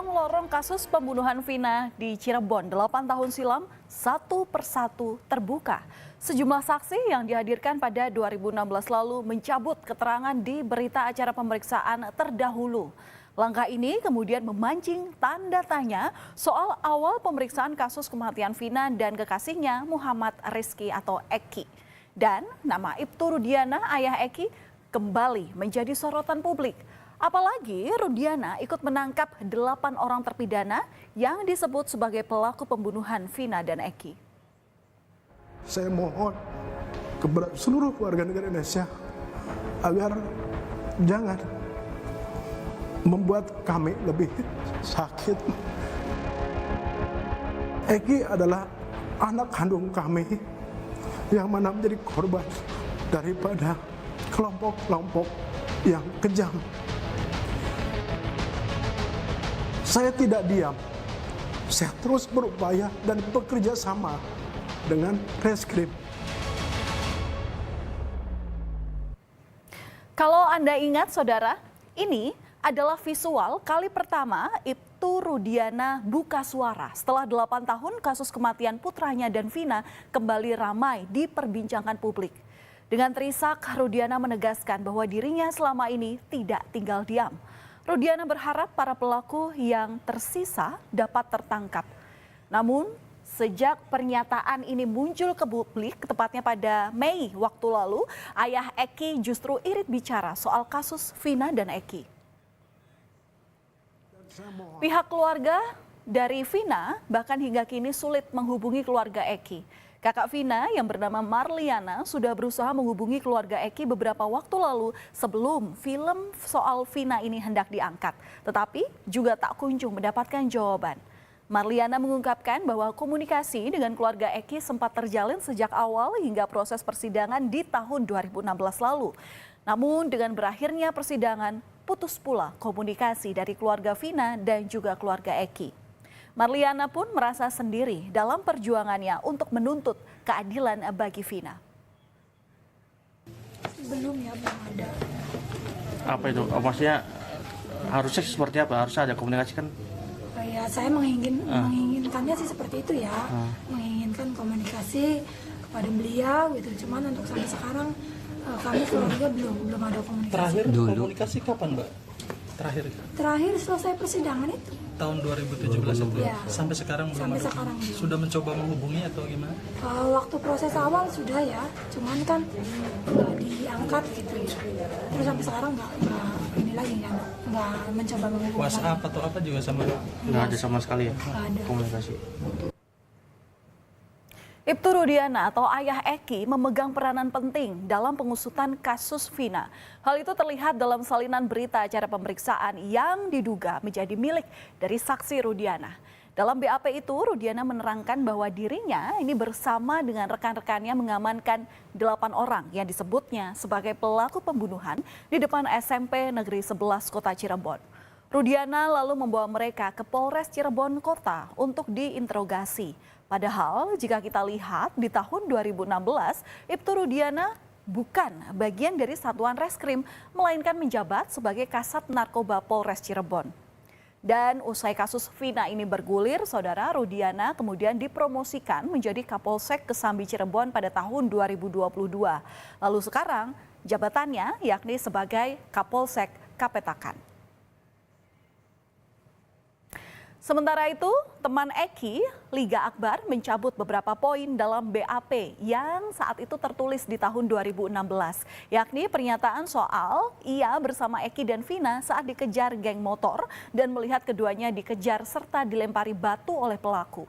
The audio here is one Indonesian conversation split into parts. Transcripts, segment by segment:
Lorong-lorong kasus pembunuhan Vina di Cirebon 8 tahun silam satu persatu terbuka. Sejumlah saksi yang dihadirkan pada 2016 lalu mencabut keterangan di berita acara pemeriksaan terdahulu. Langkah ini kemudian memancing tanda tanya soal awal pemeriksaan kasus kematian Vina dan kekasihnya Muhammad Rizky atau Eki. Dan nama Ibtu Rudiana, ayah Eki, kembali menjadi sorotan publik. Apalagi Rudiana ikut menangkap 8 orang terpidana yang disebut sebagai pelaku pembunuhan Vina dan Eki. Saya mohon kepada seluruh warga negara Indonesia agar jangan membuat kami lebih sakit. Eki adalah anak kandung kami yang mana menjadi korban daripada kelompok-kelompok yang kejam. Saya tidak diam, saya terus berupaya dan bekerja sama dengan Reskrim. Kalau Anda ingat saudara, ini adalah visual kali pertama Ibtu Rudiana buka suara setelah 8 tahun kasus kematian putranya dan Vina kembali ramai diperbincangkan publik. Dengan terisak, Rudiana menegaskan bahwa dirinya selama ini tidak tinggal diam. Rudiana berharap para pelaku yang tersisa dapat tertangkap. Namun, sejak pernyataan ini muncul ke publik, tepatnya pada Mei waktu lalu, ayah Eki justru irit bicara soal kasus Vina dan Eki. Pihak keluarga dari Vina bahkan hingga kini sulit menghubungi keluarga Eki. Kakak Vina yang bernama Marliana sudah berusaha menghubungi keluarga Eki beberapa waktu lalu sebelum film soal Vina ini hendak diangkat. Tetapi juga tak kunjung mendapatkan jawaban. Marliana mengungkapkan bahwa komunikasi dengan keluarga Eki sempat terjalin sejak awal hingga proses persidangan di tahun 2016 lalu. Namun dengan berakhirnya persidangan, putus pula komunikasi dari keluarga Vina dan juga keluarga Eki. Marliana pun merasa sendiri dalam perjuangannya untuk menuntut keadilan bagi Vina. Belum ada. Apa itu? Maksudnya harusnya seperti apa? Harusnya ada komunikasi kan? Ya saya menginginkannya sih seperti itu ya. Menginginkan komunikasi kepada beliau gitu. Cuman untuk sampai sekarang kami keluarga belum ada komunikasi. Terakhir komunikasi kapan, Mbak? Terakhir selesai persidangan itu. Tahun 2017 itu. Ya. Sampai sekarang belum Sampai ada. sekarang belum. Sudah mencoba menghubungi atau gimana? Waktu proses awal sudah ya, cuman kan nggak diangkat gitu. Terus sampai sekarang nggak ini lagi kan, nggak mencoba menghubungi. WhatsApp atau apa juga sama? Nggak ada sama sekali ya ada. komunikasi. Ibtu Rudiana atau ayah Eki memegang peranan penting dalam pengusutan kasus Vina. Hal itu terlihat dalam salinan berita acara pemeriksaan yang diduga menjadi milik dari saksi Rudiana. Dalam BAP itu, Rudiana menerangkan bahwa dirinya ini bersama dengan rekan-rekannya mengamankan 8 orang yang disebutnya sebagai pelaku pembunuhan di depan SMP Negeri 11 Kota Cirebon. Rudiana lalu membawa mereka ke Polres Cirebon Kota untuk diinterogasi. Padahal jika kita lihat di tahun 2016, Ibtu Rudiana bukan bagian dari Satuan Reskrim, melainkan menjabat sebagai Kasat Narkoba Polres Cirebon. Dan usai kasus Vina ini bergulir, saudara, Rudiana kemudian dipromosikan menjadi Kapolsek Kesambi Cirebon pada tahun 2022. Lalu sekarang jabatannya yakni sebagai Kapolsek Kapetakan. Sementara itu, teman Eki, Liga Akbar, mencabut beberapa poin dalam BAP yang saat itu tertulis di tahun 2016, yakni pernyataan soal ia bersama Eki dan Vina saat dikejar geng motor dan melihat keduanya dikejar serta dilempari batu oleh pelaku.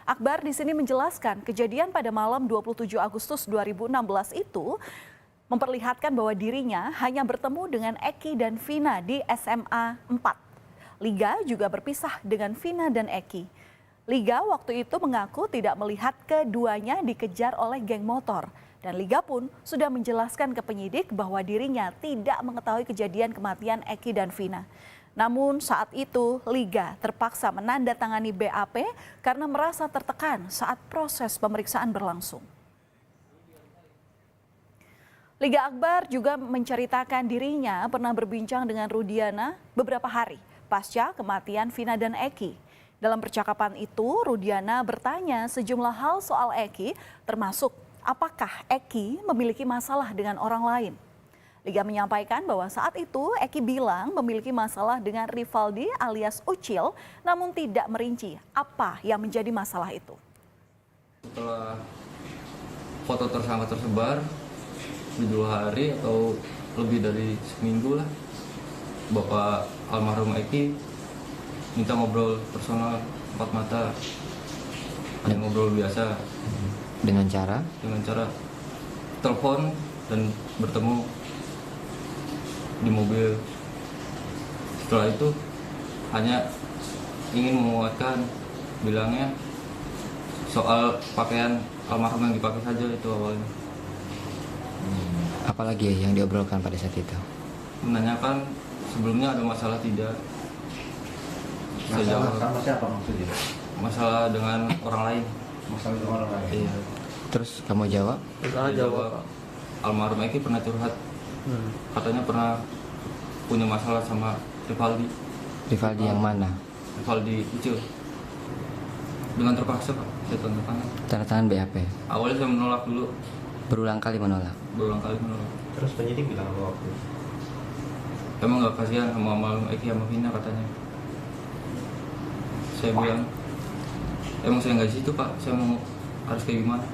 Akbar di sini menjelaskan kejadian pada malam 27 Agustus 2016 itu memperlihatkan bahwa dirinya hanya bertemu dengan Eki dan Vina di SMA 4. Liga juga berpisah dengan Vina dan Eki. Liga waktu itu mengaku tidak melihat keduanya dikejar oleh geng motor. Dan Liga pun sudah menjelaskan ke penyidik bahwa dirinya tidak mengetahui kejadian kematian Eki dan Vina. Namun saat itu Liga terpaksa menandatangani BAP karena merasa tertekan saat proses pemeriksaan berlangsung. Liga Akbar juga menceritakan dirinya pernah berbincang dengan Rudiana beberapa hari pasca kematian Vina dan Eki. Dalam percakapan itu, Rudiana bertanya sejumlah hal soal Eki, termasuk apakah Eki memiliki masalah dengan orang lain. Liga menyampaikan bahwa saat itu Eki bilang memiliki masalah dengan Rivaldi alias Ucil, namun tidak merinci apa yang menjadi masalah itu. Setelah foto tersangka tersebar di 2 hari atau lebih dari seminggu lah, Bapak almarhum Eki minta ngobrol personal 4 mata, hanya ngobrol biasa dengan cara telepon dan bertemu di mobil. Setelah itu hanya ingin menguatkan, bilangnya soal pakaian almarhum yang dipakai saja itu awalnya. Apalagi yang diobrolkan pada saat itu? Menanyakan sebelumnya ada masalah tidak. Masalah sama siapa maksudnya? Masalah dengan orang lain. Masalah dengan orang lain? Iya. Terus kamu jawab? Jawab almarhum Eki pernah curhat. Katanya pernah punya masalah sama Rivaldi. Rivaldi yang mana? Rivaldi Ucil. Dengan terpaksa Pak, saya tanda tangan. Tanda tangan BAP. Awalnya saya menolak dulu. Berulang kali menolak. Terus penyidik bilang apa waktu? Emang gak kasihan sama almarhum Eki sama Vina katanya. Saya bilang, emang saya nggak di situ Pak, saya mau harus kayak gimana?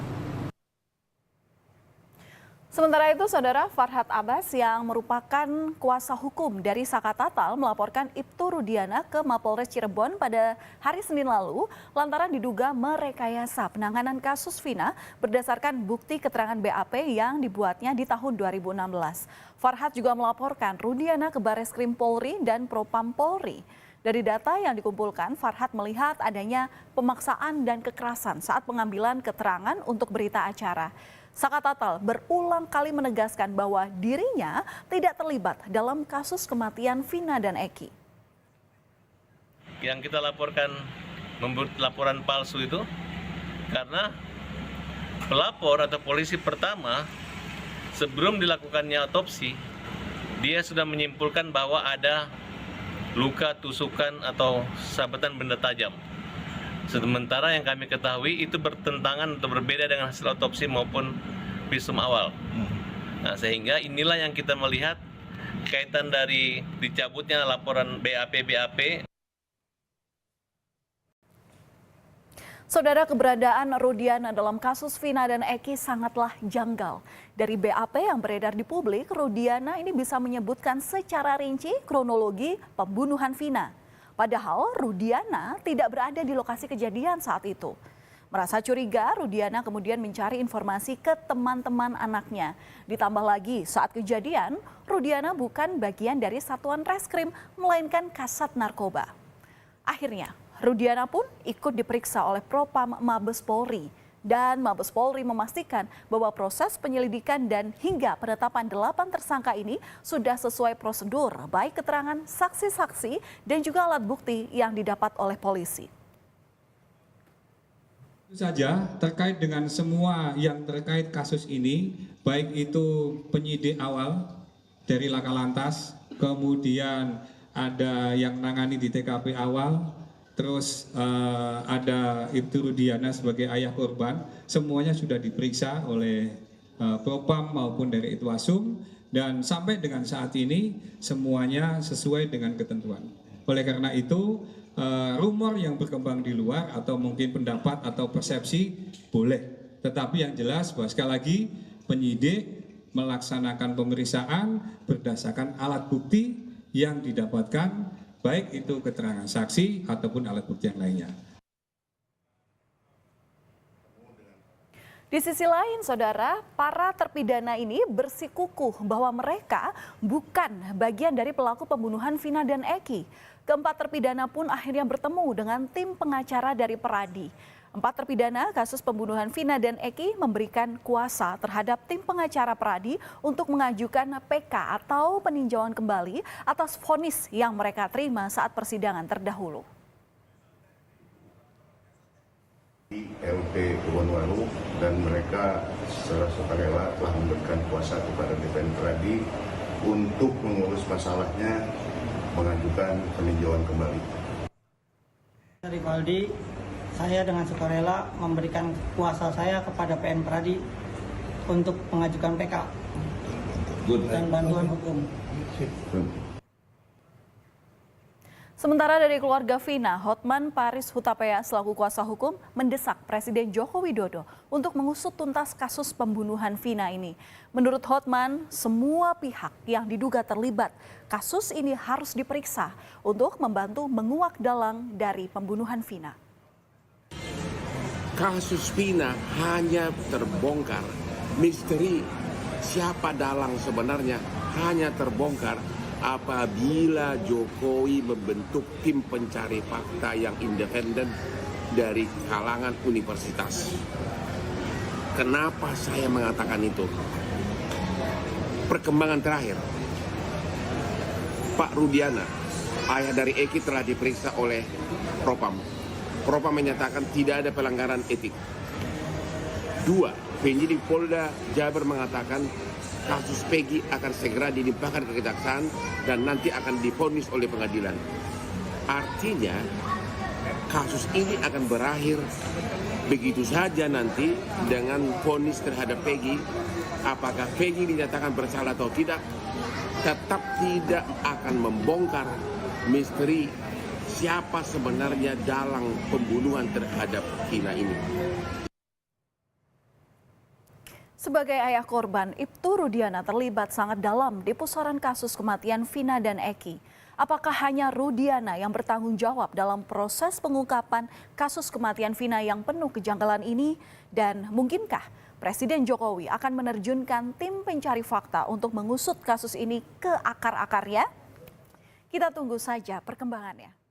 Sementara itu, Saudara, Farhad Abbas yang merupakan kuasa hukum dari Saka Tatal melaporkan Ibtu Rudiana ke Mapolres Cirebon pada hari Senin lalu lantaran diduga merekayasa penanganan kasus Vina berdasarkan bukti keterangan BAP yang dibuatnya di tahun 2016. Farhad juga melaporkan Rudiana ke Bareskrim Polri dan Propam Polri. Dari data yang dikumpulkan, Farhad melihat adanya pemaksaan dan kekerasan saat pengambilan keterangan untuk berita acara. Saka Tatal berulang kali menegaskan bahwa dirinya tidak terlibat dalam kasus kematian Vina dan Eki. Yang kita laporkan membuat laporan palsu itu karena pelapor atau polisi pertama sebelum dilakukannya otopsi, dia sudah menyimpulkan bahwa ada luka tusukan atau sabetan benda tajam. Sementara yang kami ketahui itu bertentangan atau berbeda dengan hasil otopsi maupun visum awal. Nah, sehingga inilah yang kita melihat kaitan dari dicabutnya laporan BAP. Saudara, keberadaan Rudiana dalam kasus Vina dan Eki sangatlah janggal. Dari BAP yang beredar di publik, Rudiana ini bisa menyebutkan secara rinci kronologi pembunuhan Vina. Padahal Rudiana tidak berada di lokasi kejadian saat itu. Merasa curiga, Rudiana kemudian mencari informasi ke teman-teman anaknya. Ditambah lagi saat kejadian, Rudiana bukan bagian dari satuan reskrim, melainkan kasat narkoba. Akhirnya, Rudiana pun ikut diperiksa oleh Propam Mabes Polri. Dan Mabes Polri memastikan bahwa proses penyelidikan dan hingga penetapan 8 tersangka ini sudah sesuai prosedur, baik keterangan saksi-saksi dan juga alat bukti yang didapat oleh polisi. Itu saja terkait dengan semua yang terkait kasus ini, baik itu penyidik awal dari Laka Lantas, kemudian ada yang nangani di TKP awal, terus ada Ibtu Rudiana sebagai ayah korban, semuanya sudah diperiksa oleh Propam maupun dari Itwasum, dan sampai dengan saat ini semuanya sesuai dengan ketentuan. Oleh karena itu, rumor yang berkembang di luar atau mungkin pendapat atau persepsi boleh, tetapi yang jelas bahwa sekali lagi penyidik melaksanakan pemeriksaan berdasarkan alat bukti yang didapatkan, baik itu keterangan saksi ataupun alat bukti yang lainnya. Di sisi lain, Saudara, para terpidana ini bersikukuh bahwa mereka bukan bagian dari pelaku pembunuhan Vina dan Eki. Keempat terpidana pun akhirnya bertemu dengan tim pengacara dari Peradi. 4 terpidana kasus pembunuhan Vina dan Eki memberikan kuasa terhadap tim pengacara Peradi untuk mengajukan PK atau peninjauan kembali atas vonis yang mereka terima saat persidangan terdahulu. LP Kebonwaru dan mereka secara sukarela telah memberikan kuasa kepada DPN Peradi untuk mengurus masalahnya mengajukan peninjauan kembali. Rivaldi, saya dengan sukarela memberikan kuasa saya kepada PN Pradi untuk mengajukan PK dan bantuan hukum. Sementara dari keluarga Vina, Hotman Paris Hutapea selaku kuasa hukum mendesak Presiden Joko Widodo untuk mengusut tuntas kasus pembunuhan Vina ini. Menurut Hotman, semua pihak yang diduga terlibat kasus ini harus diperiksa untuk membantu menguak dalang dari pembunuhan Vina. Kasus Vina hanya terbongkar, misteri siapa dalang sebenarnya hanya terbongkar apabila Jokowi membentuk tim pencari fakta yang independen dari kalangan universitas. Kenapa saya mengatakan itu? Perkembangan terakhir, Pak Rudiana, ayah dari Eki, telah diperiksa oleh Propam. Propam menyatakan tidak ada pelanggaran etik. 2. Penyidik Polda Jabar mengatakan kasus Peggy akan segera dilimpahkan ke kejaksaan dan nanti akan divonis oleh pengadilan. Artinya kasus ini akan berakhir begitu saja nanti dengan vonis terhadap Peggy. Apakah Peggy dinyatakan bersalah atau tidak, tetap tidak akan membongkar misteri siapa sebenarnya dalang pembunuhan terhadap Vina ini. Sebagai ayah korban, Ibtu Rudiana terlibat sangat dalam di pusaran kasus kematian Vina dan Eki. Apakah hanya Rudiana yang bertanggung jawab dalam proses pengungkapan kasus kematian Vina yang penuh kejanggalan ini? Dan mungkinkah Presiden Jokowi akan menerjunkan tim pencari fakta untuk mengusut kasus ini ke akar-akarnya? Kita tunggu saja perkembangannya.